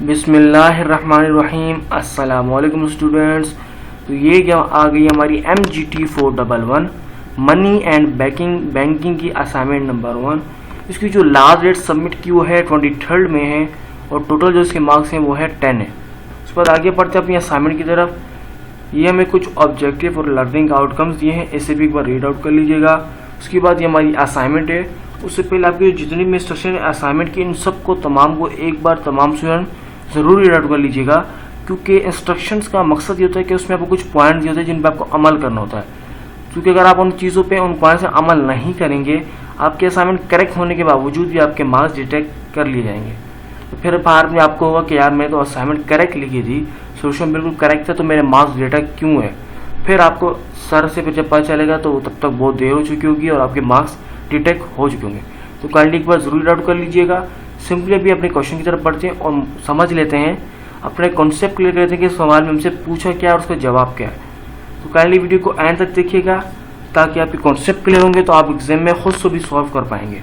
बिस्मिल्लाहिर्रहमानिर्रहीम। अस्सलामुअलैकुम स्टूडेंट्स। तो ये क्या आ गई हमारी MGT411 मनी एंड बैंकिंग की असाइनमेंट नंबर 1। इसकी जो लास्ट डेट सबमिट की वो है 23 में है और टोटल जो इसके मार्क्स हैं वो है 10 है। उसके बाद आगे बढ़ते हैं अपनी असाइनमेंट की तरफ। ये हमें कुछ ऑब्जेक्टिव और लर्निंग आउटकम्स दिए हैं, इसे भी एक बार रीड आउट कर लीजिएगा। उसके बाद ये हमारी असाइनमेंट है। उससे पहले आपकी जितनी भी इंस्ट्रक्शन असाइनमेंट की इन सबको तमाम को एक बार तमाम स्टूडेंट ज़रूर रीड आउट कर लीजिएगा, क्योंकि इंस्ट्रक्शंस का मकसद ये होता है कि उसमें आपको कुछ पॉइंट्स होते हैं जिन पर आपको अमल करना होता है। क्योंकि अगर आप उन चीज़ों पे उन पॉइंट्स से अमल नहीं करेंगे, आपके असाइनमेंट करेक्ट होने के बावजूद भी आपके मार्क्स डिटेक्ट कर लिए जाएंगे। तो फिर बाहर में आपको होगा कि यार मैं तो असाइनमेंट करेक्ट लिखी थी, सोल्यूशन बिल्कुल करेक्ट था, तो मेरे मार्क्स डिटेक्ट क्यों है। फिर आपको सर से फिर जब पता चलेगा तो तब तक बहुत देर हो चुकी होगी और आपके मार्क्स डिटेक्ट हो चुके होंगे। तो काइंडली एक बार ज़रूर रीड आउट कर लीजिएगा। सिंपली अभी अपने क्वेश्चन की तरफ बढ़ते हैं और समझ लेते हैं, अपने कॉन्सेप्ट क्लियर करते हैं कि सवाल में हमसे पूछा क्या और उसका जवाब क्या है। तो काइंडली वीडियो को एंड तक देखिएगा ताकि आपके कॉन्सेप्ट क्लियर होंगे तो आप एग्जाम में खुद से भी सॉल्व कर पाएंगे।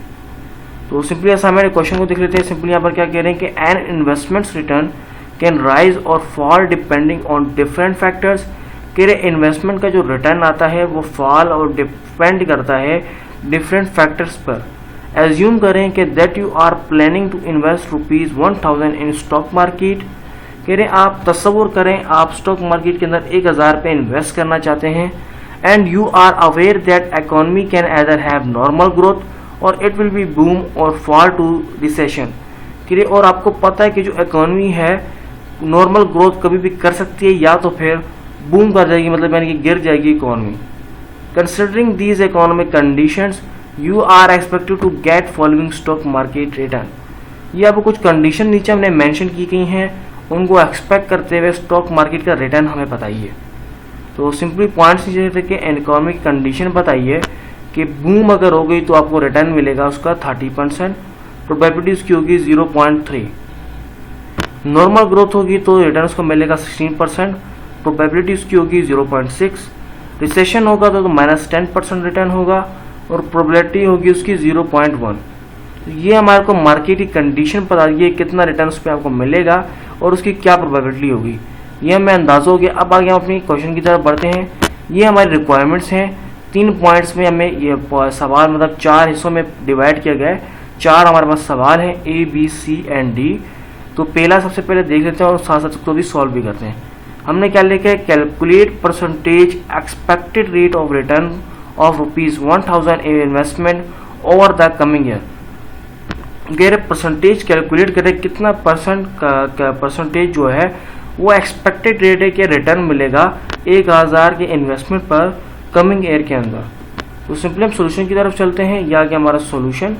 तो सिंपली असाइनमेंट क्वेश्चन को देख लेते हैं। सिंपली यहाँ पर क्या कह रहे हैं कि an investments return can rise और fall depending on different factors. कह रहे इन्वेस्टमेंट का जो रिटर्न आता है वो फॉल और डिपेंड करता है डिफरेंट फैक्टर्स पर। एज्यूम करें कि that you are planning to invest ₹1000 in stock market. कह रहे आप तस्वुर करें आप स्टॉक मार्केट के अंदर 1000 पे इन्वेस्ट करना चाहते हैं। And you are aware that economy can either have normal growth और इट विल बी बूम और फॉल टू रिसेशन। कह रहे और आपको पता है कि जो इकोनॉमी है नॉर्मल ग्रोथ कभी भी कर सकती है या तो फिर बूम कर जाएगी, मतलब यानी कि गिर जाएगी economy. Considering these economic conditions you are expected to get following stock market return. ये आपको कुछ कंडीशन नीचे हमने मेंशन की गई हैं, उनको एक्सपेक्ट करते हुए स्टॉक मार्केट का रिटर्न हमें बताइए। तो सिंपली पॉइंट्स नीचे थे कि इकोनॉमिक कंडीशन बताइए कि बूम अगर हो गई तो आपको रिटर्न मिलेगा उसका 30%, प्रोबेबिलिटी उसकी होगी 0.3। नॉर्मल ग्रोथ होगी तो रिटर्न उसको मिलेगा 16%, प्रोबेबिलिटी उसकी होगी 0.6। रिसेशन होगा तो -10% रिटर्न होगा और प्रोबेबिलिटी होगी उसकी 0.1। ये हमारे को मार्केट की कंडीशन बता दी है कितना रिटर्न उस पर आपको मिलेगा और उसकी क्या प्रोबेबिलिटी होगी, ये हमें अंदाजा हो गया। अब आगे हम अपनी क्वेश्चन की तरफ बढ़ते हैं। ये हमारी रिक्वायरमेंट्स हैं। 3 पॉइंट्स में हमें ये सवाल मतलब 4 हिस्सों में डिवाइड किया गया है। 4 हमारे पास सवाल हैं A, B, C and D। तो पहला सबसे पहले देख लेते हैं और साथ साथ उसको भी सॉल्व भी करते हैं। हमने क्या लिखा है, calculate percentage expected rate of return of ₹1000 in investment over the coming year. अगर परसेंटेज कैलकुलेट करें कितना परसेंटेज जो है वो एक्सपेक्टेड रेट है कि रिटर्न मिलेगा 1000 के इन्वेस्टमेंट पर कमिंग ईयर के अंदर। तो सिंपली हम सोल्यूशन की तरफ चलते हैं। या कि हमारा सोल्यूशन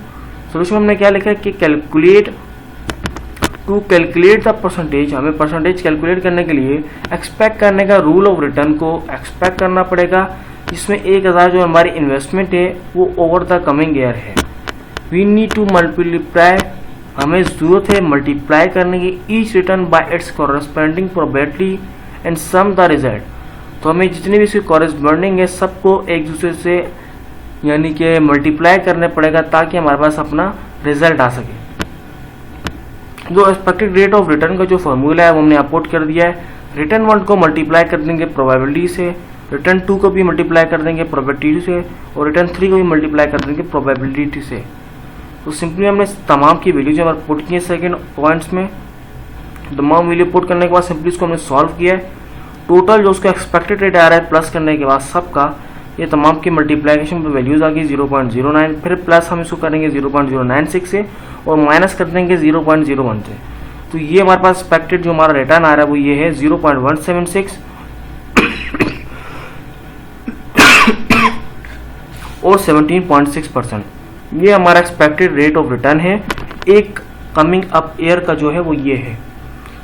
हमने क्या लिखा है कि कैलकुलेट द परसेंटेज। हमें परसेंटेज कैलकुलेट करने के लिए एक्सपेक्ट करने का रूल ऑफ रिटर्न को एक्सपेक्ट करना पड़ेगा, जिसमें 1000 जो हमारी इन्वेस्टमेंट है वो ओवर द कमिंग ईयर है। वी नीड टू मल्टीप्लाई, हमें ज़रूरत है मल्टीप्लाई करने की each return by its corresponding probability and sum the result. तो हमें जितने भी इसके कॉरेस्पॉन्डिंग है सबको एक दूसरे से यानी कि मल्टीप्लाई करने पड़ेगा ताकि हमारे पास अपना रिजल्ट आ सके। जो एक्सपेक्टेड रेट ऑफ रिटर्न का जो फॉर्मूला है वो हमने अपलोड कर दिया है। रिटर्न 1 को मल्टीप्लाई कर देंगे प्रोबेबिलिटी से, रिटर्न 2 को भी मल्टीप्लाई कर देंगे प्रोबेबिलिटी से और रिटर्न 3 को भी मल्टीप्लाई कर देंगे प्रोबेबिलिटी से। तो सिंपली हमने तमाम की वैल्यू जो हमारे पुट की है सेकेंड पॉइंट्स में, तमाम वैल्यू पुट करने के बाद सिंपली इसको हमने सॉल्व किया है। टोटल जो उसका एक्सपेक्टेड रेट आ रहा है प्लस करने के बाद सबका ये तमाम की मल्टीप्लाइकेशन पर वैल्यूज आ गई 0.09, फिर प्लस हम इसको करेंगे 0.096 से और माइनस कर देंगे 0.01 से। तो ये हमारे पास एक्सपेक्टेड जो हमारा रिटर्न आ रहा है वो ये है 0.176 और 17.6%। ये हमारा एक्सपेक्टेड रेट ऑफ रिटर्न है एक कमिंग अप ईयर का जो है वो ये है।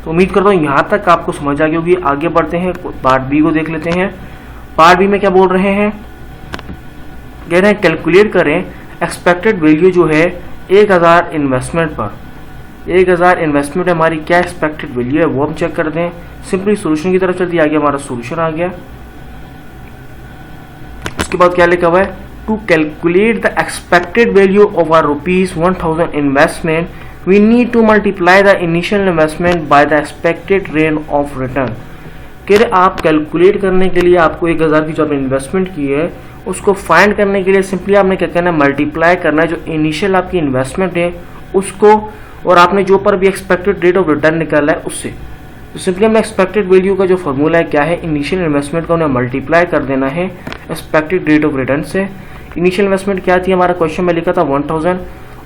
तो उम्मीद करता हूँ यहाँ तक आपको समझ आ गई होगी। आगे बढ़ते हैं, पार्ट बी को देख लेते हैं। पार्ट बी में क्या बोल रहे हैं, कह रहे हैं कैलकुलेट करें एक्सपेक्टेड वैल्यू जो है 1000 इन्वेस्टमेंट पर। 1000 इन्वेस्टमेंट हमारी क्या एक्सपेक्टेड वैल्यू है वो हम चेक करते हैं। सिंपली सोल्यूशन की तरफ चलती आगे हमारा सोल्यूशन आ गया। उसके बाद क्या लिखा हुआ है, to calculate the expected value of our ₹1000 investment we need to multiply the initial investment by the expected rate of return. कह रहे आप कैलकुलेट करने के लिए आपको 1000 की जो आपने इन्वेस्टमेंट की है उसको फाइंड करने के लिए सिंपली आपने क्या करना है, मल्टीप्लाई करना है जो इनिशियल आपकी इन्वेस्टमेंट है उसको, और आपने जो पर भी एक्सपेक्टेड रेट ऑफ रिटर्न निकाला है उससे। तो सिंपली हमने एक्सपेक्टेड वैल्यू का जो फॉर्मूला है क्या है, इनिशियल इन्वेस्टमेंट का उन्हें मल्टीप्लाई कर देना है एक्सपेक्टेड रेट ऑफ रिटर्न से। इनिशियल इन्वेस्टमेंट क्या थी, हमारा क्वेश्चन में लिखा था 1000,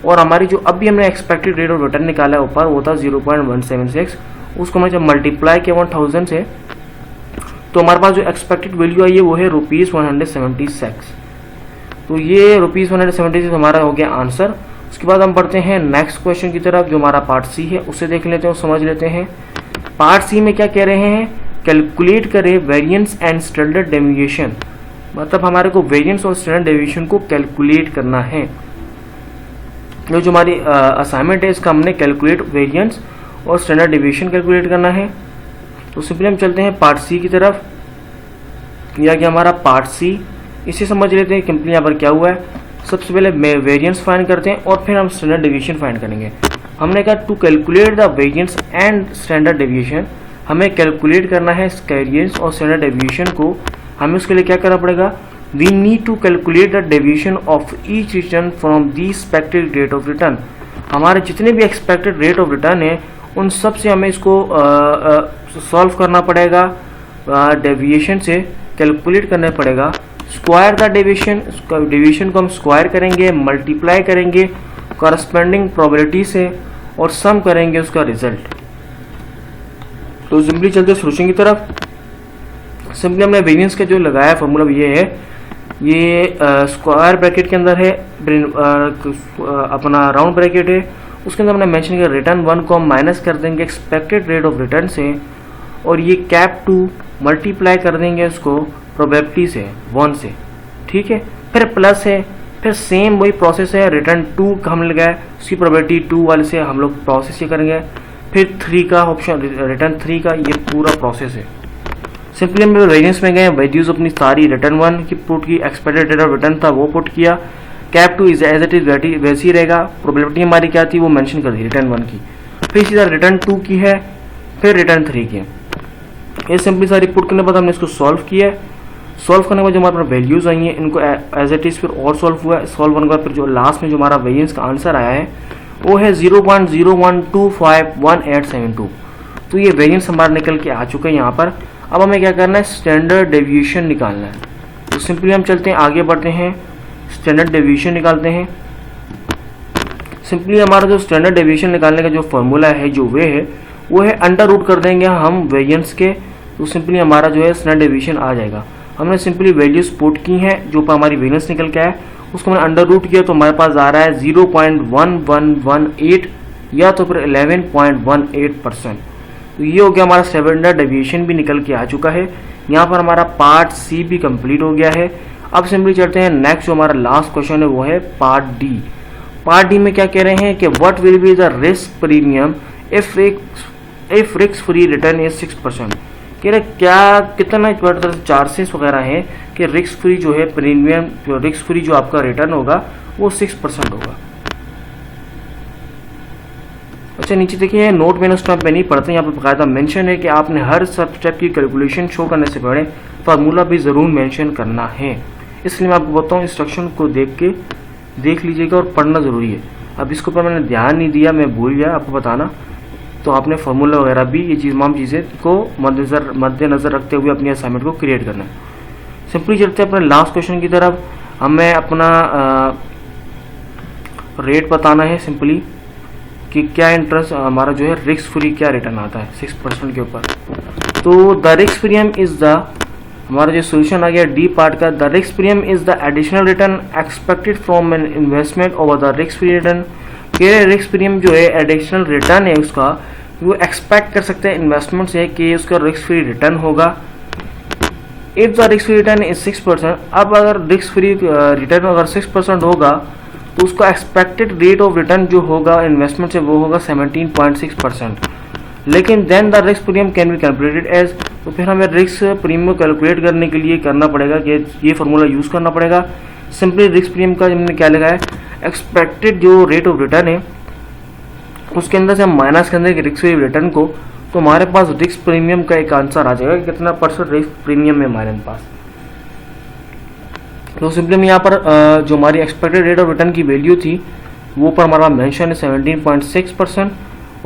और हमारी जो अभी हमने एक्सपेक्टेड रेट ऑफ रिटर्न निकाला है ऊपर वो था 0.176। उसको हमने जब मल्टीप्लाई किया 1000 से तो हमारे पास जो एक्सपेक्टेड वैल्यू आई है वो है ₹176। तो ये ₹176 हमारा हो गया आंसर। उसके बाद हम बढ़ते हैं नेक्स्ट क्वेश्चन की तरफ जो हमारा पार्ट सी है, उसे देख लेते हैं और समझ लेते हैं। पार्ट सी में क्या कह रहे हैं, कैलकुलेट करें वेरिएंस एंड स्टैंडर्ड डेविएशन। मतलब हमारे को वेरिएंस और स्टैंडर्ड डेविएशन को कैलकुलेट करना है। जो हमारी असाइनमेंट है इसका हमने कैलकुलेट वेरिएंस और स्टैंडर्ड डेविएशन कैलकुलेट करना है। तो सिंपली हम चलते हैं पार्ट सी की तरफ। यह गया हमारा पार्ट सी, इसे समझ लेते हैं सिंपली यहाँ पर क्या हुआ है। सबसे पहले वेरिएंस फाइंड करते हैं और फिर हम स्टैंडर्ड डेविएशन फाइंड करेंगे। हमने कहा to calculate the variance and standard deviation, हमें कैलकुलेट करना है वेरिएंस और स्टैंडर्ड डेविएशन को। हमें उसके लिए क्या करना पड़ेगा, we need to calculate the deviation of each return from the expected rate of return. हमारे जितने भी एक्सपेक्टेड रेट ऑफ रिटर्न है उन सब से हमें इसको सॉल्व करना पड़ेगा, डेविएशन से कैलकुलेट करना पड़ेगा। स्क्वायर द डेविएशन, डेविएशन को हम स्क्वायर करेंगे, मल्टीप्लाई करेंगे कॉरस्पॉन्डिंग प्रोबेबिलिटी से और सम करेंगे उसका रिजल्ट। तो सिंपली चलते सोल्यूशन की तरफ। सिंपली हमने वेरिएंस का जो लगाया फॉर्मूला ये है, ये स्क्वायर ब्रैकेट के अंदर है, अपना राउंड ब्रैकेट है, उसके अंदर हमने मेंशन किया रिटर्न 1 को हम माइनस कर देंगे एक्सपेक्टेड रेट ऑफ रिटर्न से, और ये कैप 2 मल्टीप्लाई कर देंगे उसको प्रोबेबिलिटी से 1 से, ठीक है। फिर प्लस है, फिर सेम वही प्रोसेस है, रिटर्न 2 का हम लगाए उसकी प्रोबेबिलिटी 2 वाले से हम लोग प्रोसेस ये करेंगे, फिर 3 का ऑप्शन रिटर्न 3 का, ये पूरा प्रोसेस है। सिंपली हम वेरिएंस में गए, वैल्यूज अपनी सारी रिटर्न 1 की पुट की, एक्सपेक्टेड रेट ऑफ रिटर्न था वो पुट किया, cap 2 is as it is वैसे ही रहेगा, प्रोबेबिलिटी हमारी क्या थी वो मेंशन कर दी रिटर्न 1 की, फिर सीधा रिटर्न 2 की है, फिर रिटर्न 3 की है। ये सिंपली सारी पुट करने के बाद हमने इसको सॉल्व किया है। सॉल्व करने के बाद जो हमारे पास वैल्यूज आई हैं इनको एज इट इज फिर और सॉल्व हुआ है। सॉल्व करने के बाद फिर जो लास्ट में जो हमारा वेरिएंस का आंसर आया है वो है 0.01251872। तो ये वेरिएंस हमारा निकल के आ चुका है यहाँ पर। अब हमें क्या करना है, स्टैंडर्ड डेविएशन निकालना है। तो सिंपली हम चलते हैं आगे बढ़ते हैं, स्टैंडर्ड डेविएशन निकालते हैं। सिंपली हमारा जो स्टैंडर्ड डेविएशन निकालने का जो फॉर्मूला है जो वो है अंडर रूट कर देंगे हम वेरिएंस के, तो सिंपली हमारा जो है स्टैंडर्ड डेविएशन आ जाएगा। हमने सिंपली वैल्यूज पुट की हैं जो पर हमारी वेरिएंस निकल के आया, उसको मैंने अंडर रूट किया तो हमारे पास आ रहा है 0.1118 या तो फिर 11.18%। तो ये हो गया हमारा स्टैंडर्ड डेविएशन भी निकल के आ चुका है। यहाँ पर हमारा पार्ट सी भी कंप्लीट हो गया है। अब सिंपली चलते हैं नेक्स्ट जो हमारा लास्ट क्वेश्चन है वो है पार्ट डी। पार्ट डी में क्या कह रहे हैं कि what will be the risk premium if risk free return is 6%। कह रहे क्या कितना चार्जेस वगैरह हैं कि रिस्क फ्री जो है प्रीमियम, जो रिस्क फ्री जो आपका रिटर्न होगा वो 6% होगा। अच्छा नीचे देखिए नोट मैंने उस टाइम पे नहीं पढ़ते, यहाँ पर बकायदा मेंशन है कि आपने हर सब स्टेप की कैलकुलेशन शो करने से पहले फार्मूला भी ज़रूर मेंशन करना है। इसलिए मैं आपको बताऊँ इंस्ट्रक्शन को देख लीजिएगा और पढ़ना ज़रूरी है। अब इसके ऊपर मैंने ध्यान नहीं दिया, मैं भूल गया आपको बताना, तो आपने फार्मूला वगैरह भी ये तमाम चीज़ें को मद्देनज़र रखते हुए अपनी असाइनमेंट को क्रिएट करना है। सिंपली चलते हैं अपने लास्ट क्वेश्चन की तरफ। हमें अपना रेट बताना है सिंपली कि क्या इंटरेस्ट हमारा जो है रिस्क फ्री क्या रिटर्न आता है 6% के ऊपर। तो the risk premium is the, हमारा जो सोल्यूशन आ गया डी पार्ट का, the risk premium is the additional return expected from an investment over the risk free return. Risk premium जो है एडिशनल रिटर्न है उसका, वो एक्सपेक्ट कर सकते हैं इन्वेस्टमेंट से कि उसका रिस्क फ्री रिटर्न होगा। If the risk free return is 6%, अब अगर रिस्क फ्री रिटर्न अगर 6% होगा तो उसका एक्सपेक्टेड रेट ऑफ रिटर्न जो होगा इन्वेस्टमेंट से वो होगा 17.6%। लेकिन then the risk premium can be calculated as, तो फिर हमें रिस्क प्रीमियम कैलकुलेट करने के लिए करना पड़ेगा कि ये फार्मूला यूज़ करना पड़ेगा। सिंपली रिस्क प्रीमियम का हमने क्या लगाया, एक्सपेक्टेड जो रेट ऑफ रिटर्न है उसके अंदर से हम माइनस करेंगे कि रिस्क फ्री रिटर्न को, तो हमारे पास रिस्क प्रीमियम का एक आंसर आ जाएगा, कितना परसेंट रिस्क प्रीमियम है हमारे पास। तो सिंपली हम यहाँ पर जो हमारी एक्सपेक्टेड रेट ऑफ रिटर्न की वैल्यू थी वो पर हमारा मेंशन है 17.6%,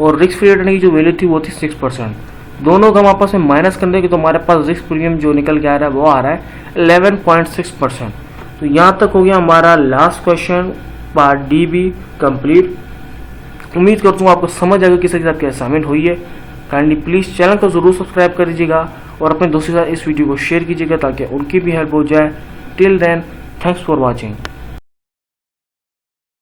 और रिस्क फ्री रिटर्न की जो वैल्यू थी वो थी 6%। दोनों को हम आपस में माइनस कर देंगे तो हमारे पास रिस्क प्रीमियम जो निकल के आ रहा है वो आ रहा है 11.6%। तो यहाँ तक हो गया हमारा लास्ट क्वेश्चन पार्ट डी भी कंप्लीट। उम्मीद करता हूँ आपको समझ आएगा किस तरह की असाइनमेंट हुई है। काइंडली प्लीज़ चैनल को ज़रूर सब्सक्राइब कर दीजिएगा और अपने दोस्तों के साथ इस वीडियो को शेयर कीजिएगा ताकि उनकी भी हेल्प हो जाए। Till then, thanks for watching.